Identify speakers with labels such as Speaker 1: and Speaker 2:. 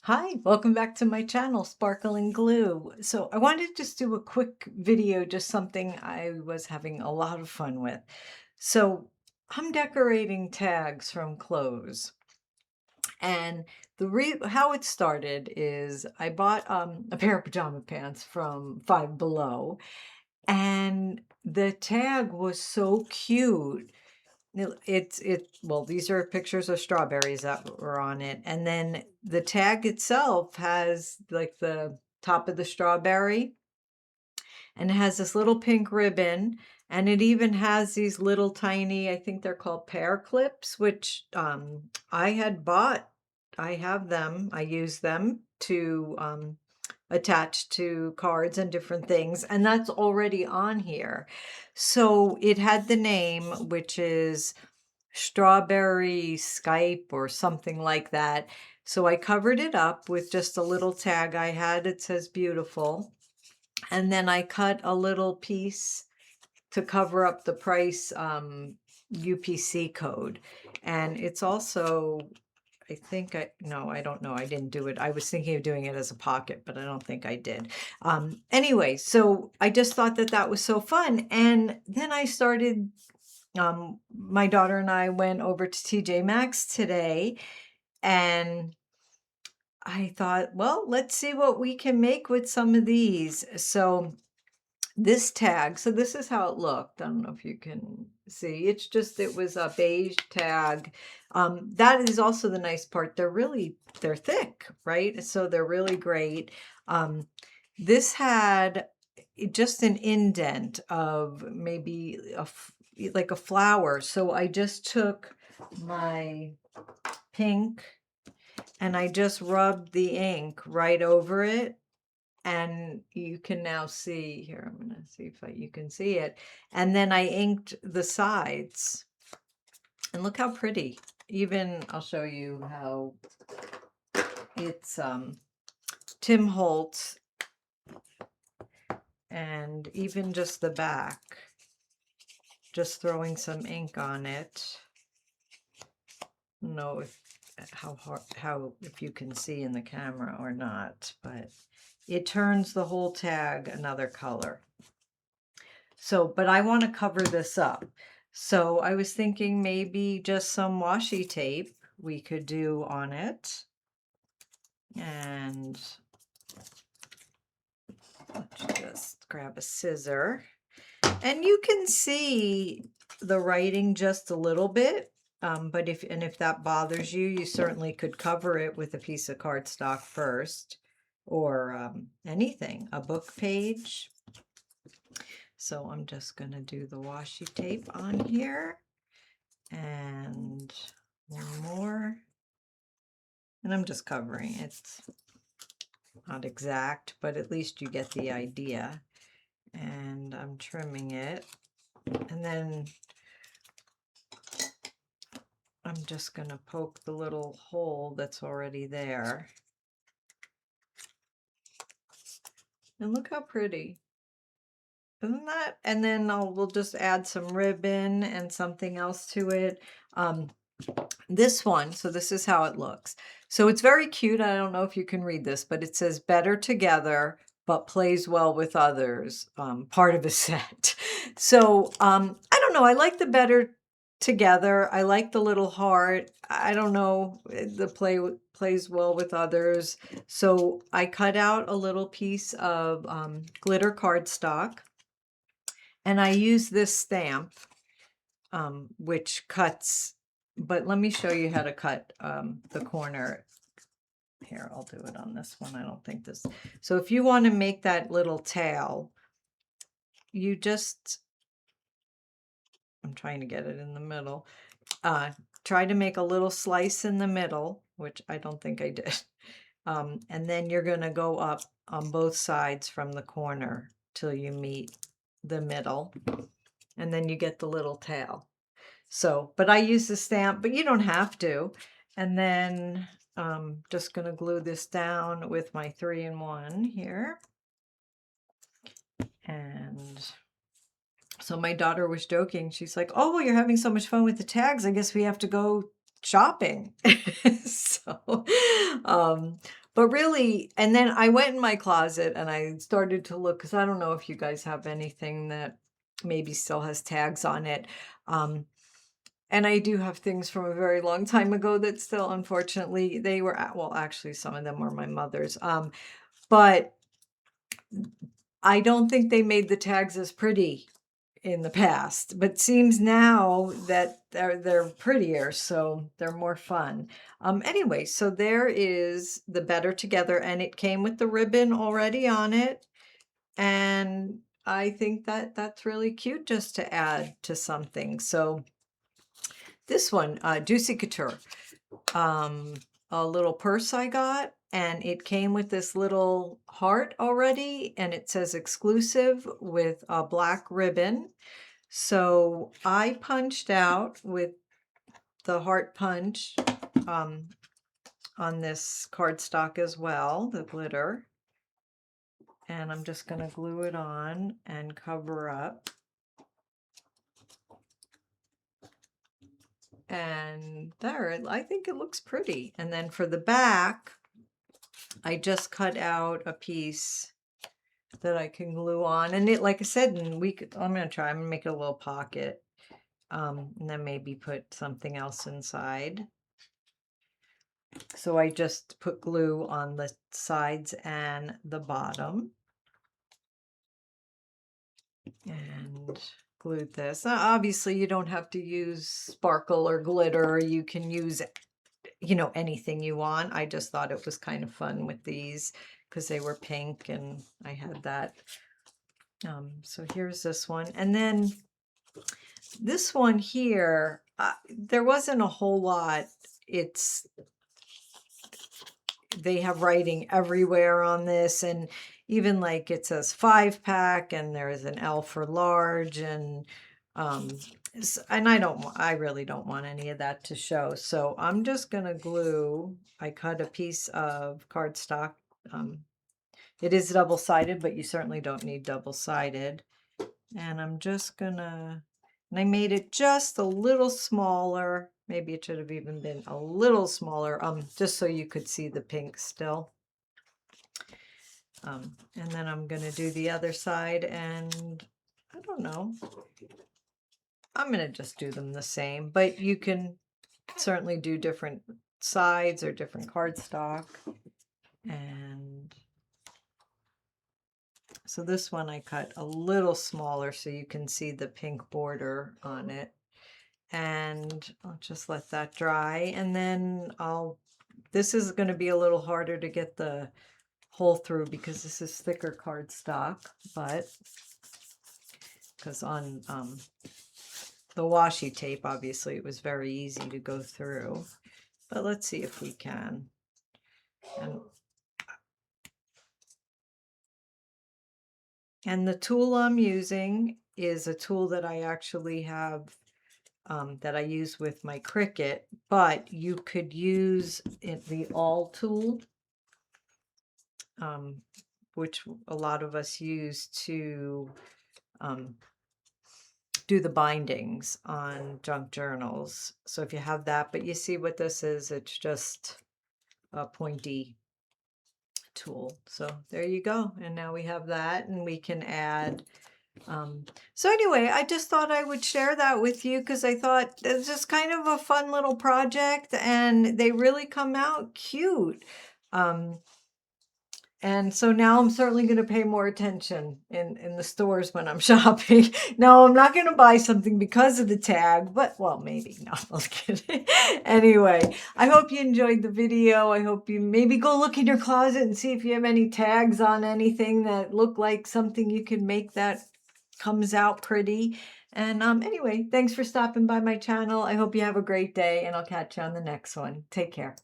Speaker 1: Hi, welcome back to my channel, Sparkling Glue. So I wanted to just do a quick video, just something I was having a lot of fun with. So I'm decorating tags from clothes. And how it started is I bought a pair of pajama pants from Five Below, and the tag was so cute. Well, these are pictures of strawberries that were on it. And then the tag itself has like the top of the strawberry, and it has this little pink ribbon, and it even has these little tiny, I think they're called pear clips, which I had bought. I have them. I use them to attach to cards and different things, and that's already on here. So it had the name, which is Strawberry Skype or something like that. So I covered it up with just a little tag I had. It says beautiful. And then I cut a little piece to cover up the price UPC code. And it's also, no, I don't know. I didn't do it. I was thinking of doing it as a pocket, but I don't think I did. Anyway, so I just thought that that was so fun. And then I started, my daughter and I went over to TJ Maxx today, and I thought, well, let's see what we can make with some of these. So this tag, so this is how it looked. I don't know if you can see. It was a beige tag. That is also the nice part. They're thick, right? So they're really great. This had just an indent of maybe like a flower. So I just took my pink and I just rubbed the ink right over it. And you can now see here, I'm going to see if you can see it. And then I inked the sides. And look how pretty. Even I'll show you how it's Tim Holtz, and even just the back, just throwing some ink on it. I don't know if you can see in the camera or not, but it turns the whole tag another color. So, but I want to cover this up. So I was thinking maybe just some washi tape we could do on it. And let's just grab a scissor. And you can see the writing just a little bit. But if that bothers you, you certainly could cover it with a piece of cardstock first, or anything, a book page. So I'm just going to do the washi tape on here, and one more. And I'm just covering. It's not exact, but at least you get the idea. And I'm trimming it. And then I'm just going to poke the little hole that's already there. And look how pretty. Isn't that? And then we'll just add some ribbon and something else to it. This one, so this is how it looks. So it's very cute. I don't know if you can read this, but it says better together, but plays well with others, part of a set. So I don't know. I like the better together. I like the little heart. I don't know. The plays well with others. So I cut out a little piece of glitter cardstock, and I use this stamp, which cuts. But let me show you how to cut the corner. Here, I'll do it on this one. I don't think this. So if you want to make that little tail, you just, I'm trying to get it in the middle. Try to make a little slice in the middle, which I don't think I did. And then you're going to go up on both sides from the corner till you meet the middle. And then you get the little tail. So, but I use the stamp, but you don't have to. And then just going to glue this down with my 3-in-1 here. And so my daughter was joking. She's like, oh, well, you're having so much fun with the tags. I guess we have to go shopping. So, But really, and then I went in my closet and I started to look because I don't know if you guys have anything that maybe still has tags on it. Um, and I do have things from a very long time ago that still, unfortunately, they were, well, actually, some of them were my mother's. But I don't think they made the tags as pretty in the past, but seems now that they're prettier, so they're more fun. Anyway, so there is the Better Together, and it came with the ribbon already on it, and I think that that's really cute just to add to something. So this one, Juicy Couture, um, a little purse I got, and it came with this little heart already, and it says exclusive with a black ribbon. So I punched out with the heart punch um, on this cardstock as well, the glitter. And I'm just going to glue it on and cover up. And there, I think it looks pretty. And then for the back, I just cut out a piece that I can glue on. And it, like I said, and I'm going to make it a little pocket. And then maybe put something else inside. So I just put glue on the sides and the bottom. And glued this. Now, obviously, you don't have to use sparkle or glitter. You can use, anything you want. I just thought it was kind of fun with these because they were pink and I had that. So here's this one. And then this one here, there wasn't a whole lot. They have writing everywhere on this, and even like it says 5-pack, and there's an L for large, and I really don't want any of that to show. So I'm just gonna glue. I cut a piece of cardstock. It is double-sided, but you certainly don't need double-sided. And I'm just gonna, and I made it just a little smaller. Maybe it should have even been a little smaller, just so you could see the pink still. And then I'm gonna do the other side, and I don't know. I'm gonna just do them the same, but you can certainly do different sides or different cardstock. And so this one I cut a little smaller so you can see the pink border on it. And I'll just let that dry. And then this is going to be a little harder to get the hole through because this is thicker cardstock, but because on the washi tape, obviously it was very easy to go through. But let's see if we can. And the tool I'm using is a tool that I actually have that I use with my Cricut, but you could use the All tool, which a lot of us use to do the bindings on junk journals. So if you have that, but you see what this is, it's just a pointy tool. So there you go. And now we have that, and we can add so anyway, I just thought I would share that with you because I thought it's just kind of a fun little project, and they really come out cute. And so now I'm certainly going to pay more attention in the stores when I'm shopping. No, I'm not going to buy something because of the tag, but well, maybe. No, I'm just kidding. Anyway, I hope you enjoyed the video. I hope you maybe go look in your closet and see if you have any tags on anything that look like something you can make that comes out pretty. And anyway, thanks for stopping by my channel. I hope you have a great day, and I'll catch you on the next one. Take care.